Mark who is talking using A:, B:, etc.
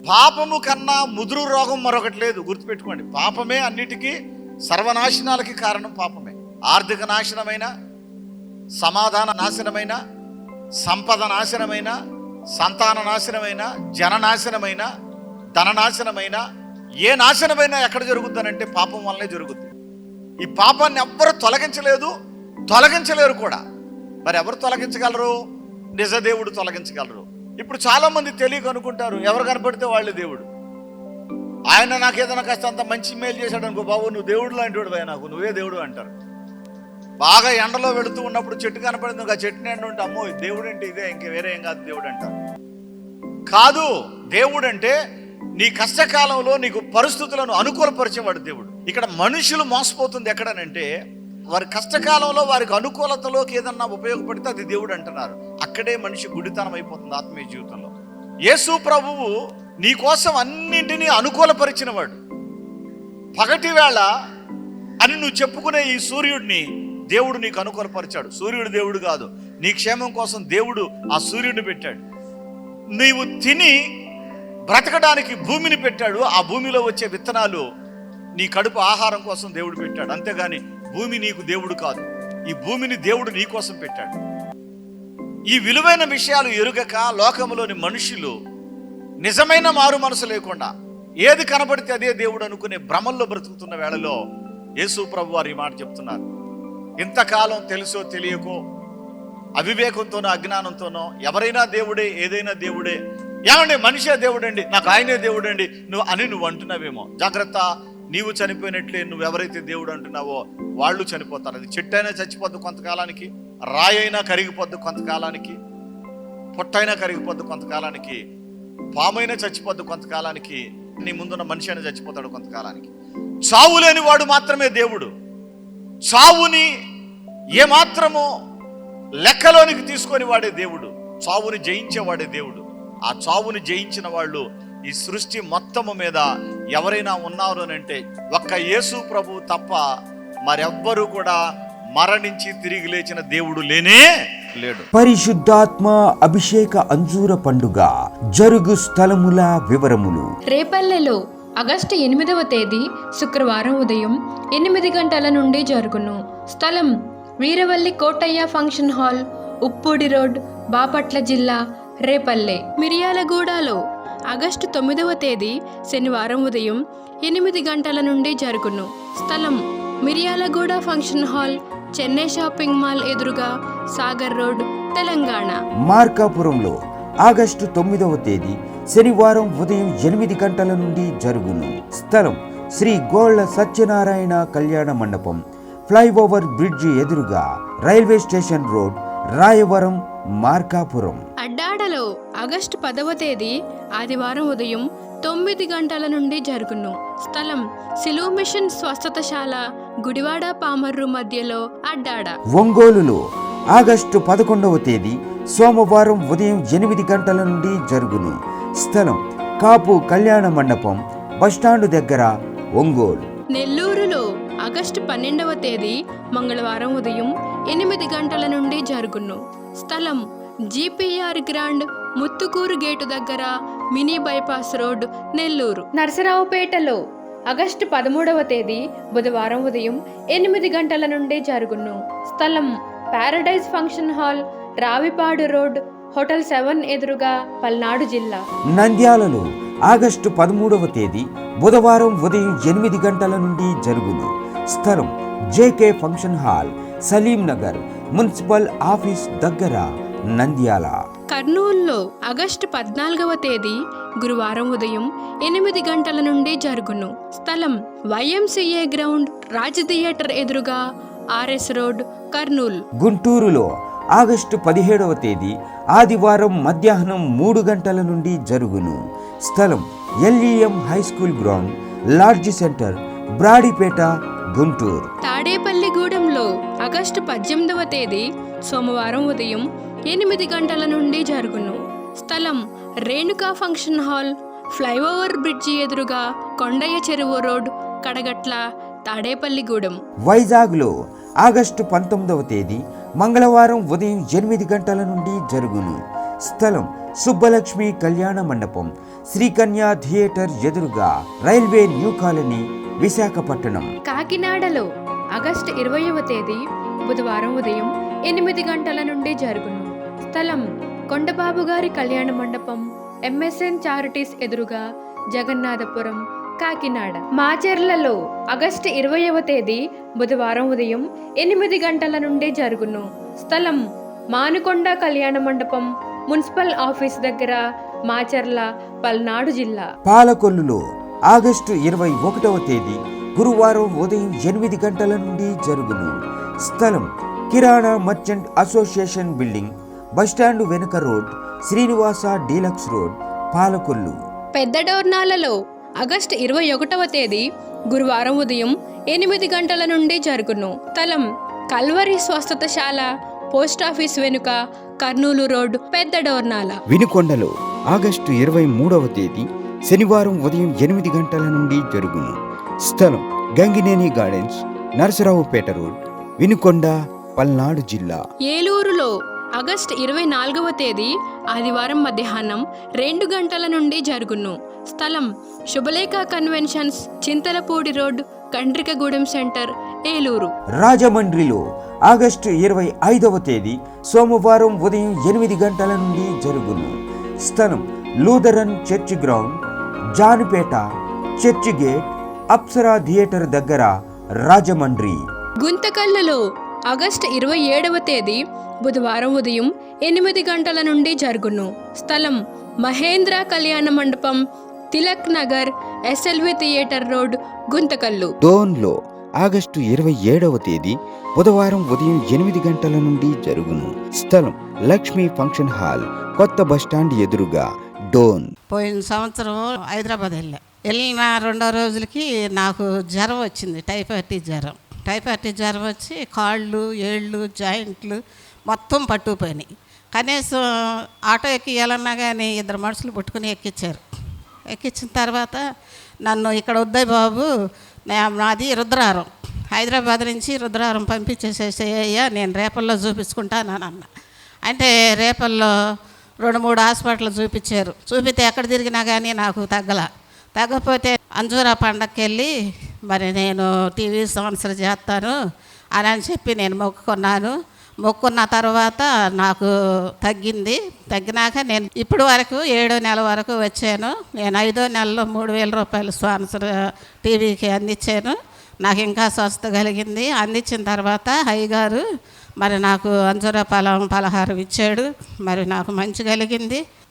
A: పాపము కన్నా ముదురు రోగం మరొకటి లేదు, గుర్తుపెట్టుకోండి. పాపమే అన్నిటికీ సర్వనాశనాలకి కారణం పాపమే. ఆర్థిక నాశనమైన, సమాధాన నాశనమైన, సంపద నాశనమైన, సంతాన నాశనమైన, జననాశనమైన, ధననాశనమైన, ఏ నాశనమైనా ఎక్కడ జరుగుతుందనంటే పాపం వల్లనే జరుగుద్ది. ఈ పాపాన్ని ఎవ్వరు తొలగించలేరు కూడా. మరి ఎవరు తొలగించగలరు? నిజదేవుడు తొలగించగలరు. ఇప్పుడు చాలా మంది తెలియక అనుకుంటారు, ఎవరు కనపడితే వాళ్ళే దేవుడు. ఆయన నాకు ఏదైనా కాస్త అంత మంచి మేలు చేశాడు అనుకో, బాబు నువ్వు దేవుడు లాంటి వాడు భయ, నాకు నువ్వే దేవుడు అంటారు. బాగా ఎండలో వెళుతూ ఉన్నప్పుడు చెట్టు కనపడింది, ఆ చెట్టు ఎండ ఉంటే అమ్మో దేవుడు అంటే ఇదే, ఇంక వేరే ఏం కాదు దేవుడు అంటారు. కాదు, దేవుడు అంటే నీ కష్టకాలంలో నీకు పరిస్థితులను అనుకూలపరిచేవాడు దేవుడు. ఇక్కడ మనుషులు మోసపోతుంది ఎక్కడనంటే, వారి కష్టకాలంలో వారికి అనుకూలతలోకి ఏదన్నా ఉపయోగపడితే అది దేవుడు అంటున్నారు. అక్కడే మనిషి గుడితనం అయిపోతుంది ఆత్మీయ జీవితంలో. యేసు ప్రభువు నీ కోసం అన్నింటినీ అనుకూలపరిచిన వాడు. పగటి వేళ అని నువ్వు చెప్పుకునే ఈ సూర్యుడిని దేవుడు నీకు అనుకూలపరిచాడు. సూర్యుడు దేవుడు కాదు, నీ క్షేమం కోసం దేవుడు ఆ సూర్యుడిని పెట్టాడు. నీవు తిని బ్రతకడానికి భూమిని పెట్టాడు. ఆ భూమిలో వచ్చే విత్తనాలు నీ కడుపు ఆహారం కోసం దేవుడు పెట్టాడు. అంతేగాని భూమి నీకు దేవుడు కాదు, ఈ భూమిని దేవుడు నీ కోసం పెట్టాడు. ఈ విలువైన విషయాలు ఎరుగక లోకములోని మనుషులు నిజమైన మారు మనసు లేకుండా ఏది కనబడితే అదే దేవుడు అనుకునే భ్రమల్లో బ్రతుకుతున్న వేళలో యేసు ప్రభు వారు ఈ మాట చెప్తున్నారు. ఇంతకాలం తెలుసో తెలియకో, అవివేకంతోనో అజ్ఞానంతోనో ఎవరైనా దేవుడే, ఏదైనా దేవుడే, ఏమండి మనిషే దేవుడండి, నాకు ఆయనే దేవుడండి నువ్వు అంటున్నావేమో. జాగ్రత్త, నీవు చనిపోయినట్లే నువ్వెవరైతే దేవుడు అంటున్నావో వాళ్ళు చనిపోతారు. అది చెట్టైనా చచ్చిపోద్దు కొంతకాలానికి, రాయైనా కరిగిపోద్దు కొంతకాలానికి, పొట్టైనా కరిగిపోద్దు కొంతకాలానికి, పామైనా చచ్చిపోద్దు కొంతకాలానికి, నీ ముందున్న మనిషి అయినా చచ్చిపోతాడు కొంతకాలానికి. చావు లేని వాడు మాత్రమే దేవుడు. చావుని ఏమాత్రమో లెక్కలోనికి తీసుకొని వాడే దేవుడు. చావుని జయించేవాడే దేవుడు. ఆ చావుని జయించిన వాళ్ళు ఈ సృష్టి మొత్తము మీద ఎవరైనా ఉన్నారు అంటే ఒక్క యేసు ప్రభు తప్ప మరెవ్వరూ కూడా మరణించి తిరిగి లేచిన దేవుడు లేనే లేడు.
B: పరిశుద్ధాత్మ అభిషేక అంజూర పండుగ జరుగు స్థలముల వివరములు.
C: రేపల్లెలో ఆగస్టు 8వ తేదీ శుక్రవారం ఉదయం 8 గంటల నుండి జరుగును. స్థలం Veeravalli Kotaiah function hall, Uppudi road, Bapatla జిల్లా, రేపల్లె. మిర్యాలగూడలో ఆగస్టు 9వ తేదీ శనివారం ఉదయం 8 గంటల నుండి జరుగును. స్థలం Miryalaguda function hall, Chennai shopping mall ఎదురుగా, సాగర్ రోడ్, తెలంగాణ.
B: మార్కాపురంలో ఆగస్టు 9వ తేదీ శనివారం ఉదయం 8 గంటల నుండి జరుగును. స్థలం శ్రీ గోళ్ల సత్యనారాయణ కళ్యాణ మండపం, ఫ్లైఓవర్ బ్రిడ్జి ఎదురుగా, railway station road, Rayavaram, Markapuram.
C: అడ్డాడలో ఆగస్టు 10వ తేదీ ఆదివారం ఉదయం 9 గంటల నుండి జరుగును. స్థలం సిలువ మిషన్ స్వస్థతశాల, గుడివాడ పామర్రు మధ్యలో, అడ్డాడ.
B: ఒంగోలులో ఆగస్టు 11వ తేదీ సోమవారం ఉదయం 8 గంటల నుండి జరుగును. స్థలం కాపు కళ్యాణ మండపం, బస్టాండు దగ్గర, ఒంగోలు.
C: నెల్లూరులో ఆగస్టు 12వ తేదీ మంగళవారం ఉదయం 8 గంటల నుండి జరుగును. స్థలం GPR గ్రాండ్, ముత్తుకూరు గేటు దగ్గర, మినీ బైపాస్ రోడ్, నెల్లూరు. నరసరావుపేటలో ఆగస్టు 13వ తేదీ బుధవారం ఉదయం 8 గంటల నుండి జరుగును. స్థలం paradise function hall, Ravipadu road, hotel 7 ఎదురుగా, పల్నాడు జిల్లా.
B: నంద్యాలలో ఆగస్టు 13వ తేదీ బుధవారం ఉదయం 8 గంటల నుండి జరుగును. స్థలం JK function hall, Salim Nagar, municipal office దగ్గర, నంద్యాల.
C: కర్నూలులో ఆగస్టు 14వ తేదీ గురువారం ఉదయం 8 గంటల నుండి జరుగును. స్థలం YMCA గ్రౌండ్, రాజ్ థియేటర్ ఎదురుగా, RS రోడ్, కర్నూలు.
B: గుంటూరులో ఆగస్టు 17వ తేదీ ఆదివారం మధ్యాహ్నం 3 గంటల నుండి జరుగును. స్థలం LEM high school ground, lodge centre, Brodipet, Guntur.
C: తాడేపల్లిగూడెంలో ఆగస్టు 18వ తేదీ సోమవారం ఉదయం 8 గంటల నుండి జరుగును. స్థలం Renuka function hall, flyover bridge ఎదురుగా, కొండయ్య చెరువు రోడ్, కడగట్ల, తాడేపల్లిగూడెం.
B: వైజాగ్లో ఆగస్టు 19వ తేదీ మంగళవారం ఉదయం 8 గంటల నుండి జరుగును. స్థలం సుబ్బలక్ష్మి కళ్యాణ మండపం, శ్రీకన్యా థియేటర్ ఎదురుగా, రైల్వే న్యూ కాలనీ, విశాఖపట్నం.
C: కాకినాడలో ఆగస్టు 20వ తేదీ బుధవారం ఉదయం 8 గంటల నుండి జరుగును. స్థలం కొండబాబు గారి కళ్యాణ మండపం, MSN చారిటీస్ ఎదురుగా, జగన్నాథపురం, కాకినాడ. మాచర్లలో ఆగస్టు 20వ తేదీ బుధవారం ఉదయం 8 గంటల నుండి జరుగును. స్థలం మానుకొండ కళ్యాణ మండపం, మున్సిపల్ ఆఫీస్ దగ్గర, మాచర్ల, పల్నాడు జిల్లా.
B: పాలకొల్లులో ఆగస్టు 21వ తేదీ గురువారం ఉదయం 8 గంటల నుండి జరుగును. స్థలం కిరాణా మర్చెంట్ అసోసియేషన్ బిల్డింగ్, బస్టాండు వెనుక road, Srinivasa deluxe road, Palakollu.
C: పెద్ద డోర్నాలలో ఆగస్టు 21వ తేదీ గురువారం ఉదయం 8 గంటల నుండి జరుగును. స్థలం కల్వరి స్వస్థతశాల, పోస్టాఫీస్ వెనుక, కర్నూలు రోడ్, పెద్ద డోర్నాల.
B: వినుకొండలో ఆగస్టు 23వ తేదీ శనివారం ఉదయం 8 గంటల నుండి జరుగును. స్థలం గంగినేని గార్డెన్స్, నరసరావుపేట రోడ్, వినుకొండ, పల్నాడు జిల్లా.
C: ఏలూరులో ఆగస్టు 24వ తేదీ ఆదివారం మధ్యాహ్నం 2 గంటల నుండి జరుగును. స్థలం Shubhalekha conventions, Chintalapudi road, Kandrikagudem centre, Eluru.
B: రాజమండ్రిలో ఆగస్టు 25వ తేదీ సోమవారం ఉదయం 8 గంటల నుండి జరుగును. స్థలం Lutheran church ground, Janipeta, church gate, Apsara theatre దగ్గర, రాజమండ్రి.
C: గుంతకల్లులో ఆగస్టు 27వ తేదీ బుధవారం ఉదయం 8 గంటల నుండి జరుగును. స్థలం మహేంద్ర కళ్యాణ మండపం, Tilak Nagar, SLV theatre road, Guntakal.
B: డోన్లో ఆగస్టు 27వ తేదీ బుధవారం ఉదయం 8 గంటల నుండి జరుగును. స్థలం లక్ష్మీ ఫంక్షన్ హాల్, కొత్త బస్టాండ్ ఎదురుగా, డోన్.
D: పోయిన సంవత్సరం హైదరాబాద్ వెళ్ళిన 2వ రోజులకి నాకు జ్వరం వచ్చింది, టైఫాయిడ్ జ్వరం వచ్చి కాళ్ళు, ఏళ్ళు, జాయింట్లు మొత్తం పట్టుకుపోయినాయి. కనీసం ఆటో ఎక్కియాలన్నా కానీ 2 మనుషులు పుట్టుకుని ఎక్కించిన తర్వాత నన్ను ఇక్కడ వద్దాయి బాబు, నాది రుద్రారం, హైదరాబాద్ నుంచి రుద్రారం పంపించేసేయ్యా, నేను రేపల్లో చూపించుకుంటానని అన్న. అంటే రేపల్లో 2-3 హాస్పిటల్ చూపితే ఎక్కడ తిరిగినా కానీ నాకు తగ్గపోతే అంజూరా పండగకి వెళ్ళి మరి నేను టీవీ స్పాన్సర్ చేస్తాను అని చెప్పి నేను మొక్కుకున్న తర్వాత నాకు తగ్గినాక నేను ఇప్పుడు వరకు 7వ నెల వరకు వచ్చాను. నేను 5వ నెలలో 3,000 రూపాయలు స్పాన్సర్ టీవీకి అందించాను. నాకు ఇంకా స్వస్థ కలిగింది. అందించిన తర్వాత అయ్యగారు మరి నాకు అంజూర పలహారం ఇచ్చాడు, మరి నాకు మంచి కలిగింది.